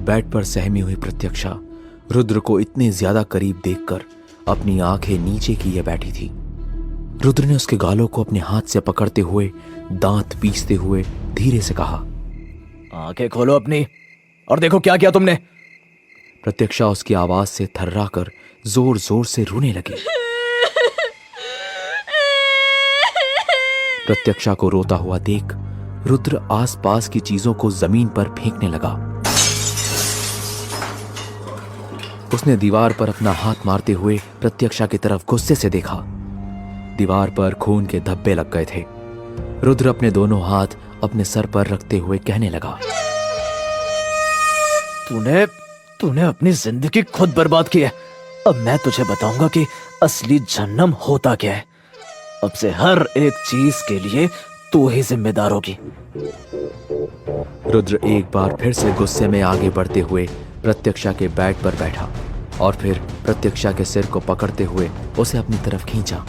Bed पर सहमी हुई प्रत्यक्षा रुद्र को इतने ज्यादा करीब देखकर अपनी आंखें नीचे किए बैठी थी। रुद्र ने उसके गालों को अपने हाथ से पकड़ते हुए दांत पीसते हुए धीरे से कहा, आंखें खोलो अपनी और देखो क्या किया तुमने। प्रत्यक्षा उसकी आवाज से थर्राकर जोर जोर से रोने लगी। प्रत्यक्षा को रोता हुआ देख रुद्र आसपास की चीजों को जमीन पर फेंकने लगा। उसने दीवार पर अपना हाथ मारते हुए प्रत्यक्षा की तरफ गुस्से से देखा। दीवार पर खून के धब्बे लग गए थे। रुद्र अपने दोनों हाथ अपने सर पर रखते हुए कहने लगा, तूने अपनी जिंदगी खुद बर्बाद की है। अब मैं तुझे बताऊंगा कि असली जन्म होता क्या है। अब से हर एक चीज के लिए तू ही जिम्मेदार होगी। रुद्र एक बार फिर से गुस्से में आगे बढ़ते हुए प्रत्यक्षा के बेड पर बैठा और फिर प्रत्यक्षा के सिर को पकड़ते हुए उसे अपनी तरफ खींचा।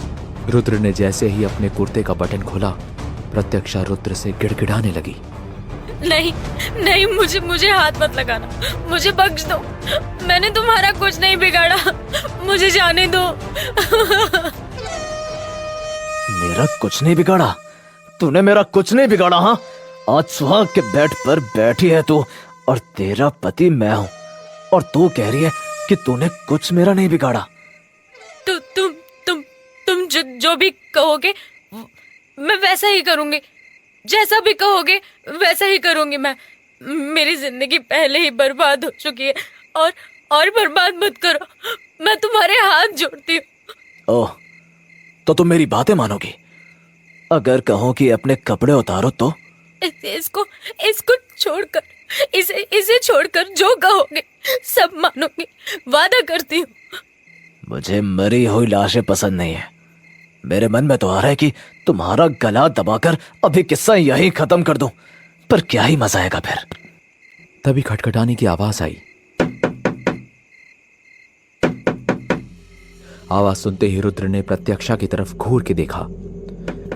रुद्र ने जैसे ही अपने कुर्ते का बटन खोला, प्रत्यक्षा रुद्र से गिड़गिड़ाने लगी, नहीं नहीं, मुझे हाथ मत लगाना, मुझे बख्श दो, मैंने तुम्हारा कुछ नहीं बिगाड़ा, मुझे जाने दो। मेरा कुछ नहीं बिगाड़ा? तूने मेरा कुछ नहीं बिगाड़ा? हाँ, आज सुहाग के बेड पर बैठी है तू और तेरा पति मैं हूँ, और तू कह रही है कि तूने कुछ मेरा नहीं बिगाड़ा। तुम जो भी कहोगे मैं वैसा ही करूंगी, जैसा भी कहोगे वैसा ही करूंगी मैं। मेरी जिंदगी पहले ही बर्बाद हो चुकी है और बर्बाद मत करो, मैं तुम्हारे हाथ जोड़ती हूँ। ओह, तो तुम मेरी बातें मानोगी? अगर कहो कि अपने कपड़े उतारो तो? इसको छोड़कर, इसे छोड़कर जो कहोगे सब मानोगी, वादा करती हूँ। मुझे मरी हुई लाशें पसंद नहीं है। मेरे मन में तो आ रहा है कि तुम्हारा गला दबाकर अभी किस्सा यही खत्म कर दूं, पर क्या ही मजा आएगा फिर। तभी खटखटाने की आवाज आई। आवाज सुनते ही रुद्र ने प्रत्यक्षा की तरफ घूर के देखा।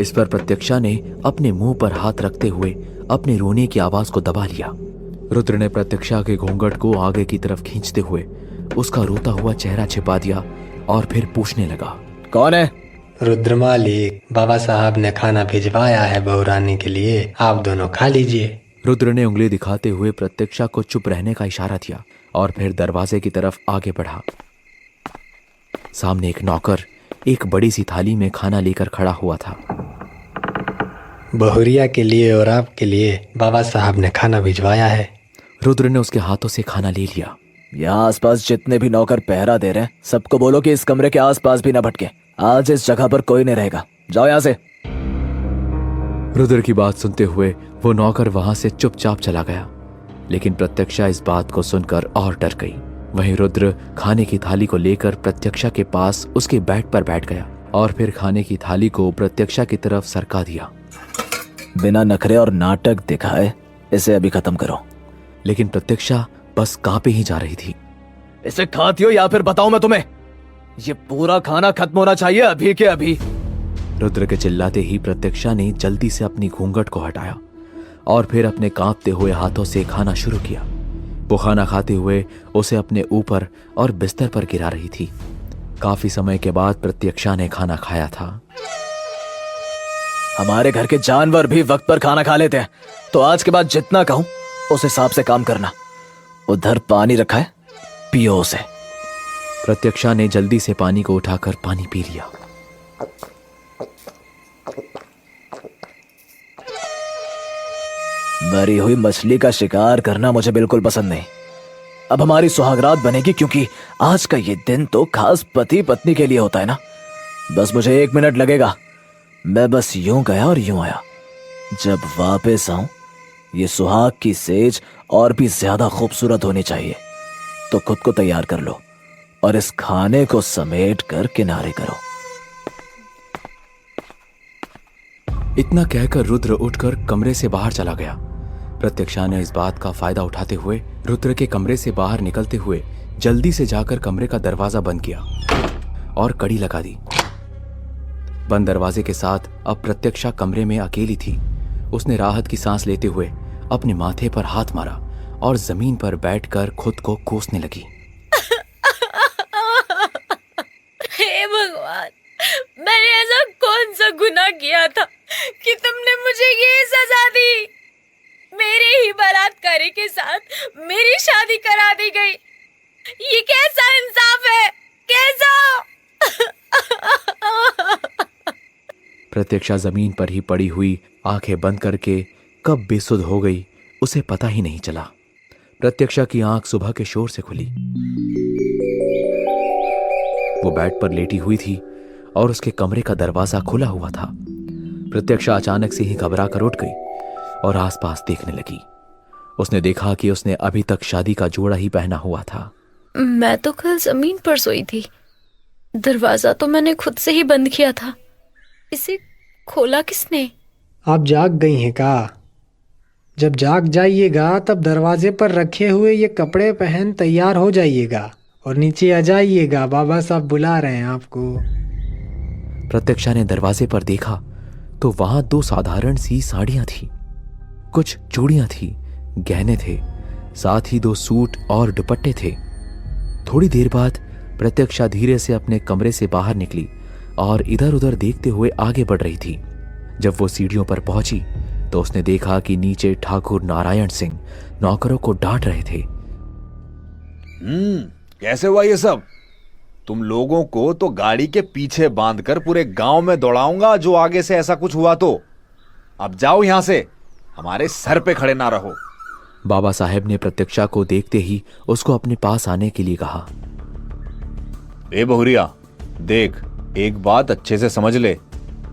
इस पर प्रत्यक्षा ने अपने मुंह पर हाथ रखते हुए अपने रोने की आवाज को दबा लिया। रुद्र ने प्रत्यक्षा के घूंघट को आगे की तरफ खींचते हुए उसका रोता हुआ चेहरा छिपा दिया और फिर पूछने लगा, कौन है? रुद्र मालिक, बाबा साहब ने खाना भिजवाया है बहुरानी के लिए, आप दोनों खा लीजिए। रुद्र ने उंगली दिखाते हुए प्रत्यक्षा को चुप रहने का इशारा दिया और फिर दरवाजे की तरफ आगे बढ़ा। सामने एक नौकर एक बड़ी सी थाली में खाना लेकर खड़ा हुआ था। बहुरिया के लिए और आपके लिए बाबा साहब ने खाना भिजवाया है। रुद्र ने उसके हाथों से खाना ले लिया। यहाँ आसपास जितने भी नौकर पहरा दे रहे हैं सबको बोलो कि इस कमरे के आसपास भी ना भटके। आज इस जगह पर कोई नहीं रहेगा, जाओ यहाँ से। रुद्र की बात सुनते हुए वो नौकर वहां से चुपचाप चला गया, लेकिन प्रत्यक्षा इस बात को सुनकर और डर गई। वहीं रुद्र खाने की थाली को लेकर प्रत्यक्षा के पास उसके बेड पर बैठ गया और फिर खाने की थाली को प्रत्यक्षा की तरफ सरका दिया। बिना नखरे और नाटक दिखाए इसे अभी खत्म करो। लेकिन प्रत्यक्षा बस कांपे ही जा रही थी। इसे खाती हो या फिर बताऊं मैं तुम्हें? ये पूरा खाना खत्म होना चाहिए अभी के अभी। रुद्र के चिल्लाते ही प्रत्यक्षा ने जल्दी से अपनी घूंघट को हटाया और फिर अपने कांपते हुए हाथों से खाना शुरू किया। वो खाना खाते हुए उसे अपने ऊपर और बिस्तर पर गिरा रही थी। काफी समय के बाद प्रत्यक्षा ने खाना खाया था। हमारे घर के जानवर भी वक्त पर खाना खा लेते हैं, तो आज के बाद जितना कहूं उस हिसाब से काम करना। उधर पानी रखा है, पियो उसे। प्रत्यक्षा ने जल्दी से पानी को उठाकर पानी पी लिया। मरी हुई मछली का शिकार करना मुझे बिल्कुल पसंद नहीं। अब हमारी सुहागरात बनेगी, क्योंकि आज का ये दिन तो खास पति पत्नी के लिए होता है ना। बस मुझे 1 मिनट लगेगा। मैं बस यूं गया और यूं आया। जब वापस आऊं ये सुहाग की सेज और भी ज्यादा खूबसूरत होनी चाहिए। तो खुद को तैयार कर लो और इस खाने को समेट कर किनारे करो। इतना कहकर रुद्र उठकर कमरे से बाहर चला गया। प्रत्यक्षा ने इस बात का फायदा उठाते हुए रुद्र के कमरे से बाहर निकलते हुए जल्दी से जाकर कमरे का दरवाजा बंद किया और कड़ी लगा दी। बंद दरवाजे के साथ अब प्रत्यक्षा कमरे में अकेली थी। उसने राहत की सांस लेते हुए अपने माथे पर हाथ मारा और जमीन पर बैठकर खुद को कोसने लगी। हे भगवान, मैंने ऐसा कौन सा गुनाह किया था कि तुमने मुझे ये सजा दी? मेरे ही बलात्कारी के साथ मेरी शादी करा दी गई। ये कैसा इंसाफ है? कैसा? प्रत्यक्षा जमीन पर ही पड़ी हुई आंखें बंद करके कब बेसुध हो गई उसे पता ही नहीं चला। प्रत्यक्षा की आंख सुबह के शोर से खुली। वो बेड पर लेटी हुई थी और उसके कमरे का दरवाजा खुला हुआ था। प्रत्यक्षा अचानक से ही घबरा कर उठ गई और आसपास देखने लगी। उसने देखा कि उसने अभी तक शादी का जोड़ा ही पहना हुआ था। मैं तो कल जमीन पर सोई थी। दरवाजा तो मैंने खुद से ही बंद किया था। इसे खोला किसने? आप जाग गई हैं का? जब जाग जाइएगा तब दरवाजे पर रखे हुए ये कपड़े पहन तैयार हो जाइएगा और नीचे आ जाइएगा। बाबा साहब बुला रहे हैं आपको। प्रत्यक्षा ने दरवाजे पर देखा तो वहां 2 साधारण सी साड़ियां थी, कुछ चूड़ियां थी, गहने थे, साथ ही 2 सूट और दुपट्टे थे। थोड़ी देर बाद प्रत्यक्षा धीरे से अपने कमरे से बाहर निकली और इधर उधर देखते हुए आगे बढ़ रही थी। जब वो सीढ़ियों पर पहुंची तो उसने देखा कि नीचे ठाकुर नारायण सिंह नौकरों को डांट रहे थे। कैसे हुआ ये सब? तुम लोगों को तो गाड़ी के पीछे बांधकर पूरे गांव में दौड़ाऊंगा जो आगे से ऐसा कुछ हुआ तो। अब जाओ यहां से, हमारे सर पे खड़े ना रहो। बाबा साहेब ने प्रत्यक्षा को देखते ही उसको अपने पास आने के लिए कहा। ए बहुरिया, देख, एक बात अच्छे से समझ ले।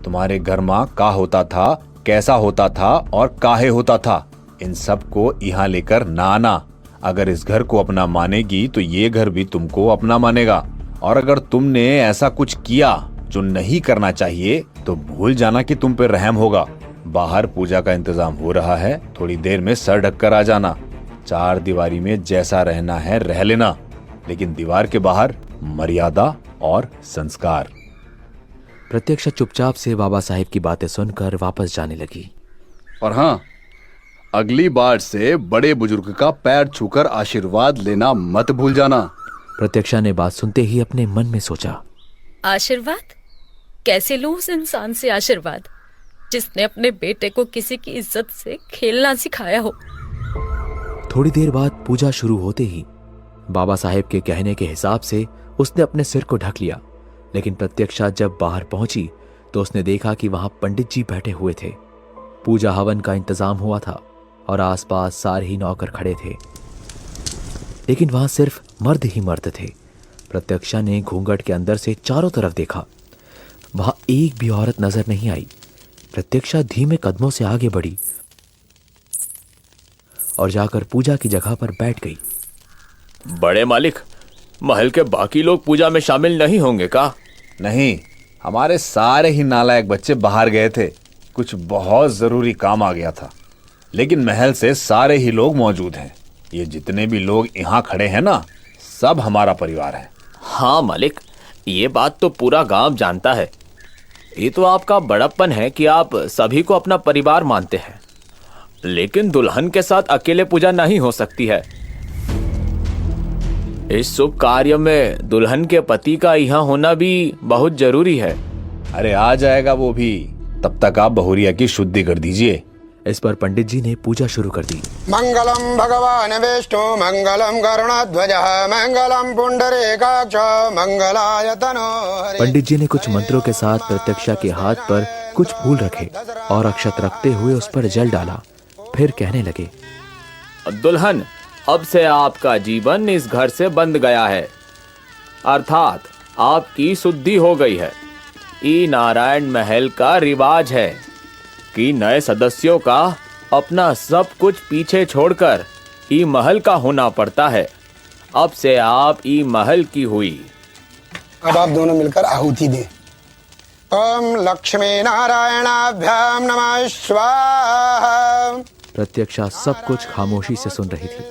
तुम्हारे घर मां का होता था, कैसा होता था और काहे होता था, इन सब को यहाँ लेकर ना आना। अगर इस घर को अपना मानेगी तो ये घर भी तुमको अपना मानेगा। और अगर तुमने ऐसा कुछ किया जो नहीं करना चाहिए तो भूल जाना कि तुम पे रहम होगा। बाहर पूजा का इंतजाम हो रहा है, थोड़ी देर में सर ढककर आ जाना। 4 दीवारी में जैसा रहना है रह लेना, लेकिन दीवार के बाहर मर्यादा और संस्कार। प्रत्यक्षा चुपचाप से बाबा साहेब की बातें सुनकर वापस जाने लगी। और हाँ, अगली बार से बड़े बुजुर्ग का पैर छूकर आशीर्वाद लेना मत भूल जाना। प्रत्यक्षा ने बात सुनते ही अपने मन में सोचा, आशीर्वाद? कैसे लूं उस इंसान से आशीर्वाद जिसने अपने बेटे को किसी की इज्जत से खेलना सिखाया हो? थोड़ी देर बाद पूजा शुरू होते ही बाबा साहेब के कहने के हिसाब से उसने अपने सिर को ढक लिया। लेकिन प्रत्यक्षा जब बाहर पहुंची तो उसने देखा कि वहां पंडित जी बैठे हुए थे। पूजा हवन का इंतजाम हुआ था और आसपास सारे ही नौकर खड़े थे, लेकिन वहां सिर्फ मर्द ही मर्द थे। प्रत्यक्षा ने घूंघट के अंदर से चारों तरफ देखा, वहां एक भी औरत नजर नहीं आई। प्रत्यक्षा धीमे कदमों से आगे बढ़ी और जाकर पूजा की जगह पर बैठ गई। बड़े मालिक, महल के बाकी लोग पूजा में शामिल नहीं होंगे का? नहीं, हमारे सारे ही नालायक बच्चे बाहर गए थे, कुछ बहुत जरूरी काम आ गया था। लेकिन महल से सारे ही लोग मौजूद हैं। ये जितने भी लोग यहाँ खड़े हैं ना, सब हमारा परिवार है। हाँ मालिक, ये बात तो पूरा गांव जानता है। ये तो आपका बड़प्पन है कि आप सभी को अपना परिवार मानते हैं, लेकिन दुल्हन के साथ अकेले पूजा नहीं हो सकती है। इस शुभ कार्य में दुल्हन के पति का यहाँ होना भी बहुत जरूरी है। अरे आ जाएगा वो भी, तब तक आप बहुरिया की शुद्धि कर दीजिए। इस पर पंडित जी ने पूजा शुरू कर दी। मंगलम भगवान विष्णु मंगलम गरुणध्वज मंगलम पुंडरीकाक्ष मंगलाय तनो हरि। पंडित जी ने कुछ मंत्रों के साथ प्रत्यक्षा के हाथ पर कुछ फूल रखे और अक्षत रखते हुए उस पर जल डाला। फिर कहने लगे, दुल्हन, अब से आपका जीवन इस घर से बंध गया है, अर्थात आपकी शुद्धि हो गई है। ई नारायण महल का रिवाज है कि नए सदस्यों का अपना सब कुछ पीछे छोड़कर ई महल का होना पड़ता है। अब से आप ई महल की हुई। अब आप दोनों मिलकर आहुति दें। ओम लक्ष्मी नारायणाभ्याम नमः स्वाहा। प्रत्यक्षा सब कुछ खामोशी से सुन रही थी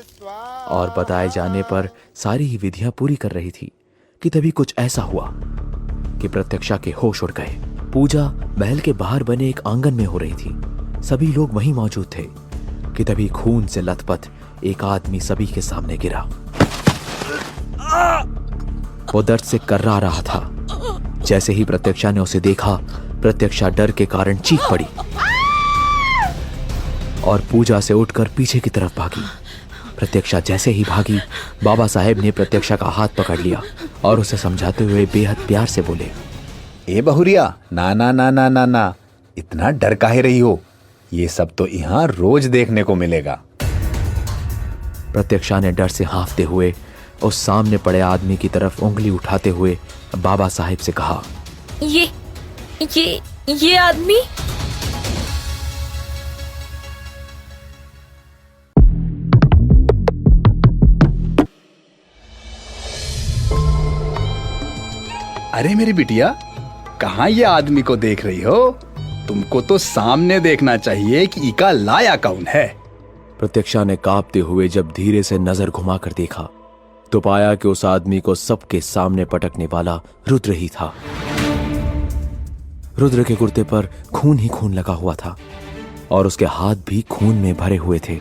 और बताए जाने पर सारी ही विधियां पूरी कर रही थी कि तभी कुछ ऐसा हुआ कि प्रत्यक्षा के होश उड़ गए। पूजा महल के बाहर बने एक आंगन में हो रही थी। सभी लोग वहीं मौजूद थे कि तभी खून से लथपथ एक आदमी सभी के सामने गिरा। वो दर्द से कर्रा रहा था। जैसे ही प्रत्यक्षा ने उसे देखा, प्रत्यक्षा डर के कारण चीख पड़ी और पूजा से उठकर पीछे की तरफ भागी। प्रत्यक्षा जैसे ही भागी, बाबा साहेब ने प्रत्यक्षा का हाथ पकड़ लिया और उसे समझाते हुए बेहद प्यार से बोले, ए बहुरिया, ना ना ना ना ना ना, इतना डर काहे रही हो? ये सब तो यहाँ रोज देखने को मिलेगा। प्रत्यक्षा ने डर से हांफते हुए उस सामने पड़े आदमी की तरफ उंगली उठाते हुए बाबा साहेब से कहा, ये आदमी? अरे मेरी बिटिया, कहाँ ये आदमी को देख रही हो? तुमको तो सामने देखना चाहिए कि इका लाया कौन है। प्रत्यक्षा ने कांपते हुए जब धीरे से नजर घुमाकर देखा तो पाया कि उस आदमी को सबके सामने पटकने वाला रुद्र ही था। रुद्र के कुर्ते पर खून ही खून लगा हुआ था और उसके हाथ भी खून में भरे हुए थे।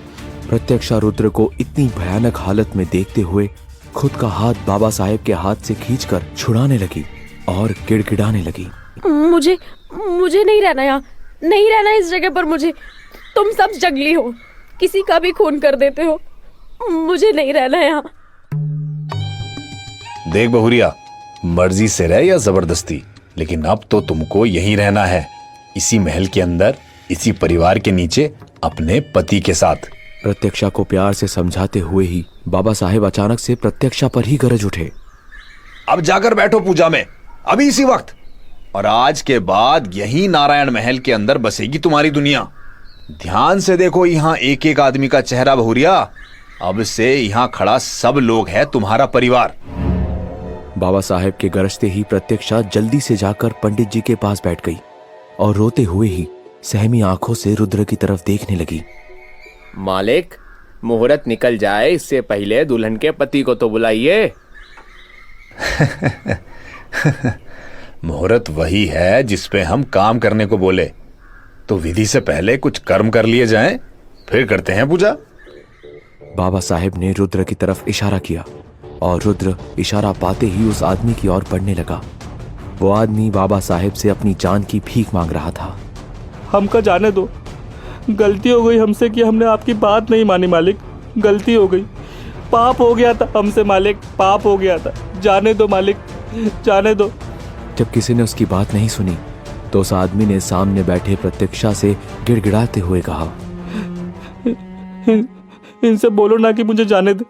प्रत्यक्षा रुद्र को इतनी भयानक हालत में देखते हुए खुद का हाथ बाबा साहेब के हाथ से खींचकर छुड़ाने लगी और गिड़गिड़ाने लगी। मुझे नहीं रहना यहाँ, नहीं रहना इस जगह पर। मुझे, तुम सब जंगली हो, किसी का भी खून कर देते हो। मुझे नहीं रहना यहाँ। देख बहुरिया, मर्जी से रह या जबरदस्ती, लेकिन अब तो तुमको यहीं रहना है, इसी महल के अंदर, इसी परिवार के नीचे, अपने पति के साथ। प्रत्यक्षा को प्यार से समझाते हुए ही बाबा साहेब अचानक से प्रत्यक्षा पर ही गरज उठे। अब जाकर बैठो पूजा में, अभी इसी वक्त, और आज के बाद यही नारायण महल के अंदर बसेगी तुम्हारी दुनिया। ध्यान से देखो यहाँ एक एक आदमी का चेहरा बहुरिया। अब से यहाँ खड़ा सब लोग है तुम्हारा परिवार। बाबा साहेब के गरजते ही प्रत्यक्षा जल्दी से जाकर पंडित जी के पास बैठ गई और रोते हुए ही सहमी आंखों से रुद्र की तरफ देखने लगी। मालिक, मुहूर्त निकल जाए इससे पहले दुल्हन के पति को तो बुलाइए। मुहूर्त वही है जिस पे हम काम करने को बोले, तो विधि से पहले कुछ कर्म कर लिए जाएं, फिर करते हैं पूजा। बाबा साहेब ने रुद्र की तरफ इशारा किया और रुद्र इशारा पाते ही उस आदमी की ओर बढ़ने लगा। वो आदमी बाबा साहेब से अपनी जान की भीख मांग रहा था। हमका जाने दो, गलती हो गई हमसे कि हमने आपकी बात नहीं मानी मालिक। गलती हो गई, पाप हो गया था हमसे मालिक, पाप हो गया था। जाने दो मालिक, जाने दो। जब किसी ने उसकी बात नहीं सुनी तो उस आदमी ने सामने बैठे प्रत्यक्षा से गिड़गिड़ाते हुए कहा, इनसे बोलो ना कि मुझे जाने दे।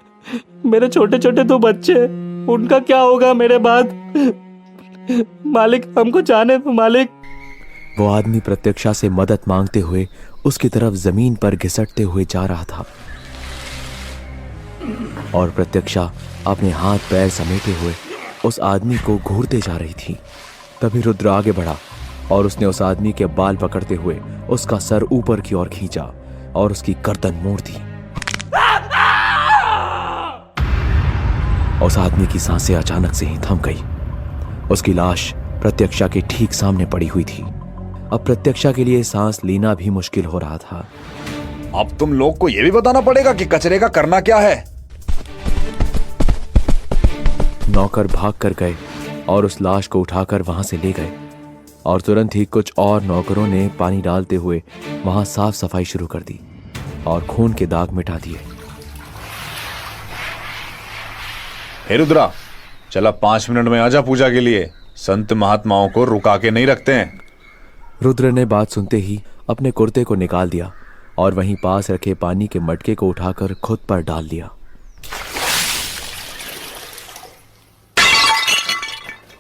मेरे छोटे छोटे दो बच्चे हैं, उनका क्या होगा मेरे बाद? मालिक, हमको जाने दो मालिक। वो आदमी प्रत्यक्षा से मदद मांगते हुए उसकी तरफ जमीन पर घिसटते हुए जा रहा था और प्रत्यक्षा अपने हाथ पैर समेटे हुए उस आदमी को घूरते जा रही थी। तभी रुद्र आगे बढ़ा और उसने उस आदमी के बाल पकड़ते हुए उसका सर ऊपर की ओर खींचा और उसकी गर्दन मोड़ दी। उस आदमी की सांसें अचानक से ही थम गई। उसकी लाश प्रत्यक्षा के ठीक सामने पड़ी हुई थी। अब प्रत्यक्षा के लिए सांस लेना भी मुश्किल हो रहा था। अब तुम लोग को यह भी बताना पड़ेगा कि कचरे का करना क्या है। नौकर भाग कर गए और उस लाश को उठाकर वहां से ले गए और तुरंत ही कुछ और नौकरों ने पानी डालते हुए वहां साफ सफाई शुरू कर दी और खून के दाग मिटा दिए। हे रुद्रा, चला 5 मिनट में आजा पूजा के लिए। संत महात्माओं को रुका के नहीं रखते हैं। रुद्र ने बात सुनते ही अपने कुर्ते को निकाल दिया और वहीं पास रखे पानी के मटके को उठाकर खुद पर डाल लिया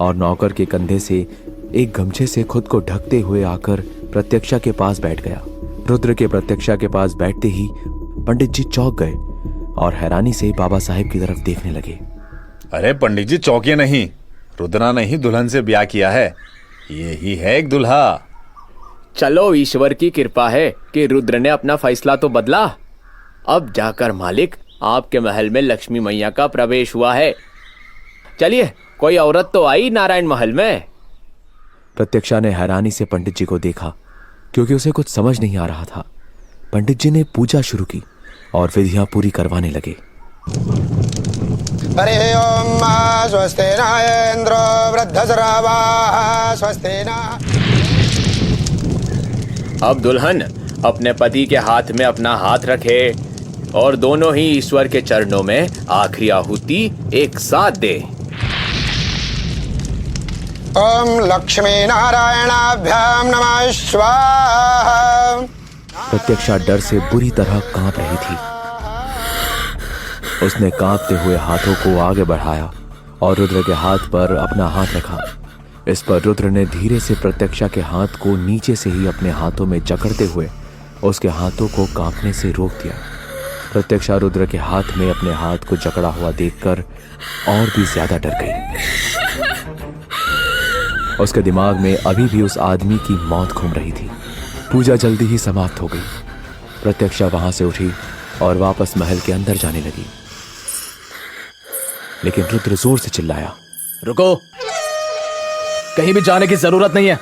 और नौकर के कंधे से एक गमछे से खुद को ढकते हुए आकर प्रत्यक्षा के पास बैठ गया। रुद्र के प्रत्यक्षा के पास बैठते ही पंडित जी चौंक गए और हैरानी से बाबा साहेब की तरफ देखने लगे। अरे पंडित जी चौंकिए नहीं, रुद्रा ने ही दुल्हन से ब्याह किया है। ये ही है एक दुल्हा। चलो, ईश्वर की कृपा है कि रुद्र ने अपना फैसला तो बदला। अब जाकर मालिक, आपके महल में लक्ष्मी मैया का प्रवेश हुआ है। चलिए, कोई औरत तो आई नारायण महल में। प्रत्यक्षा ने हैरानी से पंडित जी को देखा क्योंकि उसे कुछ समझ नहीं आ रहा था। पंडित जी ने पूजा शुरू की और विधियां पूरी करवाने लगे। हरि ओम स्वस्ति न इंद्रो वृद्धश्रवाः स्वस्ति न। अब दुल्हन अपने पति के हाथ में अपना हाथ रखे और दोनों ही ईश्वर के चरणों में आखिरी आहुति एक साथ दे। ओम लक्ष्मी नारायणाभ्याम नमः स्वाहा। प्रत्यक्षा डर से बुरी तरह कांप रही थी। उसने कांपते हुए हाथों को आगे बढ़ाया और रुद्र के हाथ पर अपना हाथ रखा। इस पर रुद्र ने धीरे से प्रत्यक्षा के हाथ को नीचे से ही अपने हाथों में जकड़ते हुए उसके हाथों को कांपने से रोक दिया। प्रत्यक्षा रुद्र के हाथ में अपने हाथ को जकड़ा हुआ देखकर और भी ज्यादा डर गई। उसके दिमाग में अभी भी उस आदमी की मौत घूम रही थी। पूजा जल्दी ही समाप्त हो गई। प्रत्यक्षा वहां से उठी और वापस महल के अंदर जाने लगी, लेकिन रुद्र जोर से चिल्लाया, रुको, कहीं भी जाने की जरूरत नहीं है,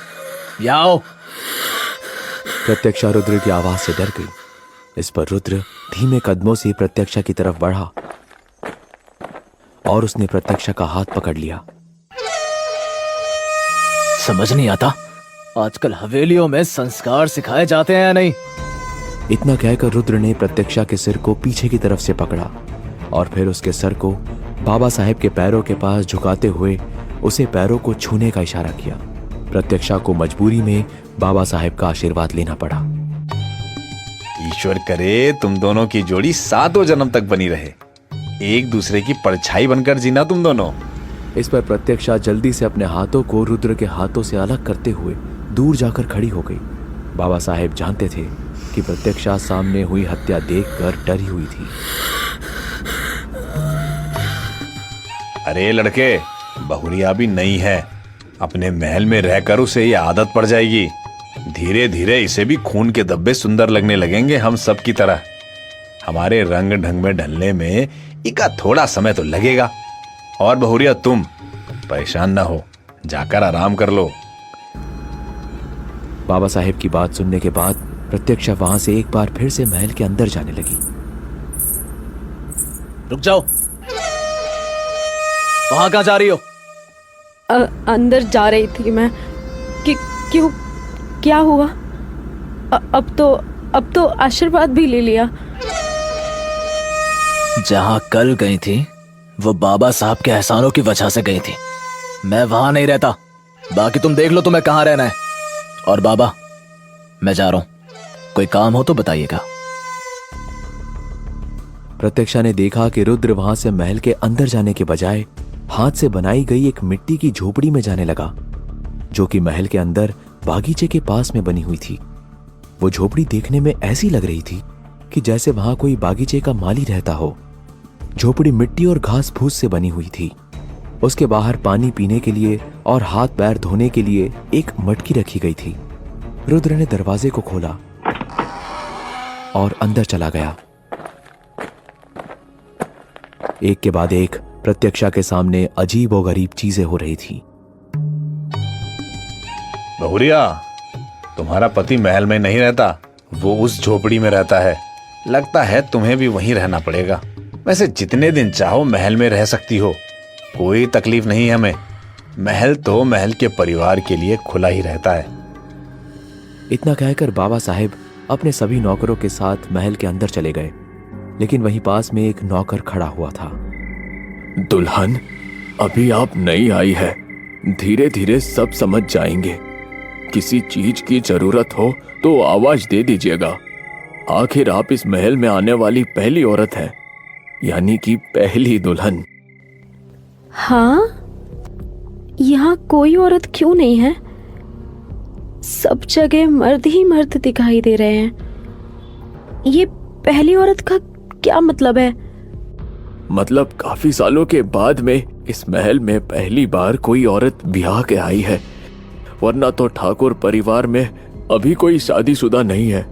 यहाँ आओ। प्रत्यक्षा रुद्र की आवाज से डर गई। इस पर रुद्र धीमे कदमों से प्रत्यक्षा की तरफ बढ़ा और उसने प्रत्यक्षा का हाथ पकड़ लिया। समझ नहीं आता, आजकल हवेलियों में संस्कार सिखाए जाते हैं या नहीं। इतना कहकर रुद्र ने प्रत्यक्षा के सिर को पीछे की तरफ से पकड़ा और फिर उसके सर को बाबा साहेब के पैरों के पास झुकाते हुए उसे पैरों को छूने का इशारा किया। प्रत्यक्षा को मजबूरी में बाबा साहेब का आशीर्वाद लेना पड़ा। ईश्वर करे तुम दोनों की जोड़ी 7 जन्म तक बनी रहे, एक दूसरे की परछाई बनकर जीना तुम दोनों। इस पर प्रत्यक्षा जल्दी से अपने हाथों को रुद्र के हाथों से अलग करते हुए दूर जाकर खड़ी हो गई। बाबा साहेब जानते थे कि प्रत्यक्षा सामने हुई हत्या देखकर डरी हुई थी। अरे लड़के, बहुरिया भी नहीं है, अपने महल में रहकर उसे ये आदत पड़ जाएगी। धीरे धीरे इसे भी खून के धब्बे सुंदर लगने लगेंगे हम सब की तरह। हमारे रंग ढंग में ढलने में इका थोड़ा समय तो लगेगा। और बहुरिया तुम परेशान ना हो, जाकर आराम कर लो। बाबा साहेब की बात सुनने के बाद प्रत्यक्षा वहां से एक बार फिर से महल के अंदर जाने लगी। रुक जाओ, वहां कहां जा रही हो? अंदर जा रही थी मैं। क्यों, क्या हुआ? अब तो आशीर्वाद भी ले लिया। जहां कल गई थी वो बाबा साहब के एहसानों की वजह से गई थी। मैं वहां नहीं रहता, बाकी तुम देख लो तुम्हें कहां रहना है। और बाबा, मैं जा रहा हूं, कोई काम हो तो बताइएगा। प्रत्यक्षा ने देखा कि रुद्र वहां से महल के अंदर जाने के बजाय हाथ से बनाई गई एक मिट्टी की झोपड़ी में जाने लगा, जो कि महल के अंदर बागीचे के पास में बनी हुई थी। वो झोपड़ी देखने में ऐसी लग रही थी कि जैसे वहां कोई बागीचे का माली रहता हो। झोपड़ी मिट्टी और घास फूस से बनी हुई थी। उसके बाहर पानी पीने के लिए और हाथ पैर धोने के लिए एक मटकी रखी गई थी। रुद्र ने दरवाजे को खोला और अंदर चला गया। एक के बाद एक प्रत्यक्षा के सामने अजीब और गरीब चीजें हो रही थी। बहुरिया, तुम्हारा पति महल में नहीं रहता, वो उस झोपड़ी में रहता है। लगता है तुम्हें भी वहीं रहना पड़ेगा। वैसे जितने दिन चाहो महल में रह सकती हो, कोई तकलीफ नहीं हमें। महल तो महल के परिवार के लिए खुला ही रहता है। इतना कहकर बाबा साहेब अपने सभी नौकरों के साथ महल के अंदर चले गए, लेकिन वहीं पास में एक नौकर खड़ा हुआ था। दुल्हन, अभी आप नई आई है, धीरे धीरे सब समझ जाएंगे। किसी चीज की जरूरत हो तो आवाज दे दीजिएगा। आखिर आप इस महल में आने वाली पहली औरत है, यानी कि पहली दुल्हन। हाँ, यहाँ कोई औरत क्यों नहीं है? सब जगह मर्द ही मर्द दिखाई दे रहे हैं। ये पहली औरत का क्या मतलब है? मतलब काफी सालों के बाद में इस महल में पहली बार कोई औरत ब्याह के आई है, वरना तो ठाकुर परिवार में अभी कोई शादीशुदा नहीं है।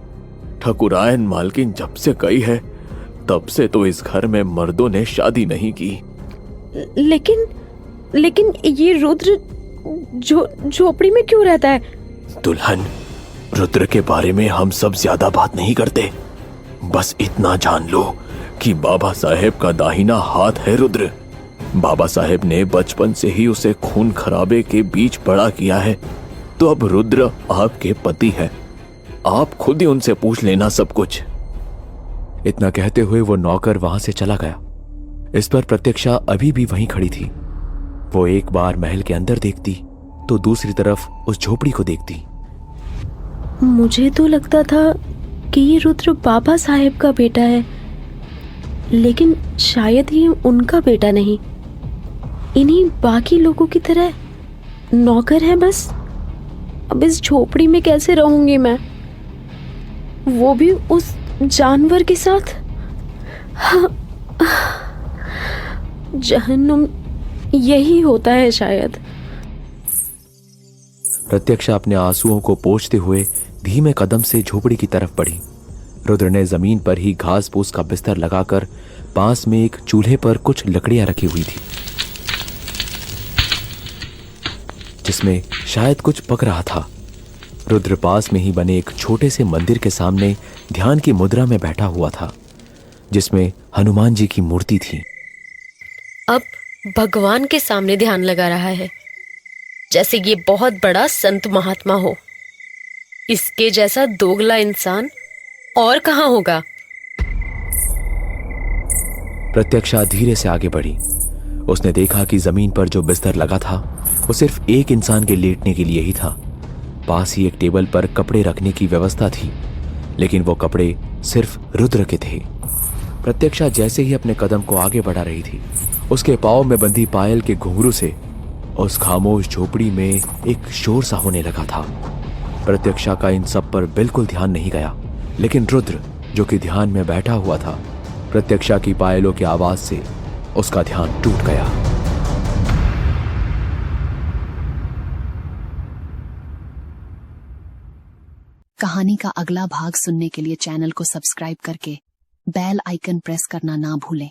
ठाकुरायन मालकिन जब से गई है तब से तो इस घर में मर्दों ने शादी नहीं की। लेकिन ये रुद्र झोपड़ी में क्यों रहता है? दुल्हन, रुद्र के बारे में हम सब ज्यादा बात नहीं करते। बस इतना जान लो कि बाबा साहेब का दाहिना हाथ है रुद्र। बाबा साहेब ने बचपन से ही उसे खून खराबे के बीच बड़ा किया है, तो अब रुद्र आपके पति है। आप खुद ही उनसे पूछ लेना सब कुछ। इतना कहते हुए वो नौकर वहां से चला गया। इस पर प्रत्यक्षा अभी भी वहीं खड़ी थी। वो एक बार महल के अंदर देखती तो दूसरी तरफ उस झोपड़ी को देखती। मुझे तो लगता था कि ये रुद्र बाबा साहेब का बेटा है, लेकिन शायद ये उनका बेटा नहीं, इन्हीं बाकी लोगों की तरह नौकर है बस। अब इस झोपड़ी में कैसे रहूंगी मैं, वो भी उस जानवर के साथ। जहन्नुम यही होता है शायद। प्रत्यक्षा अपने आंसुओं को पोंछते हुए धीमे कदम से झोपड़ी की तरफ बढ़ी। रुद्र ने जमीन पर ही घास फूस का बिस्तर लगाकर पास में एक चूल्हे पर कुछ लकड़ियां रखी हुई थी, जिसमें शायद कुछ पक रहा था। रुद्र पास में ही बने एक छोटे से मंदिर के सामने ध्यान की मुद्रा में बैठा हुआ था, जिसमें हनुमान जी की मूर्ति थी। अब भगवान के सामने ध्यान लगा रहा है, जैसे ये बहुत बड़ा संत महात्मा हो। इसके जैसा दोगला इंसान और कहां होगा। प्रत्यक्षा धीरे से आगे बढ़ी। उसने देखा कि जमीन पर जो बिस्तर लगा था वो सिर्फ एक इंसान के लेटने के लिए ही था। पास ही एक टेबल पर कपड़े रखने की व्यवस्था थी, लेकिन वो कपड़े सिर्फ रुद्र के थे। प्रत्यक्षा जैसे ही अपने कदम को आगे बढ़ा रही थी, उसके पाँव में बंधी पायल के घुंघरू से उस खामोश झोपड़ी में एक शोर सा होने लगा था। प्रत्यक्षा का इन सब पर बिल्कुल ध्यान नहीं गया, लेकिन रुद्र जो कि ध्यान में बैठा हुआ था, प्रत्यक्षा की पायलों की आवाज से उसका ध्यान टूट गया। कहानी का अगला भाग सुनने के लिए चैनल को सब्सक्राइब करके बेल आइकन प्रेस करना ना भूलें।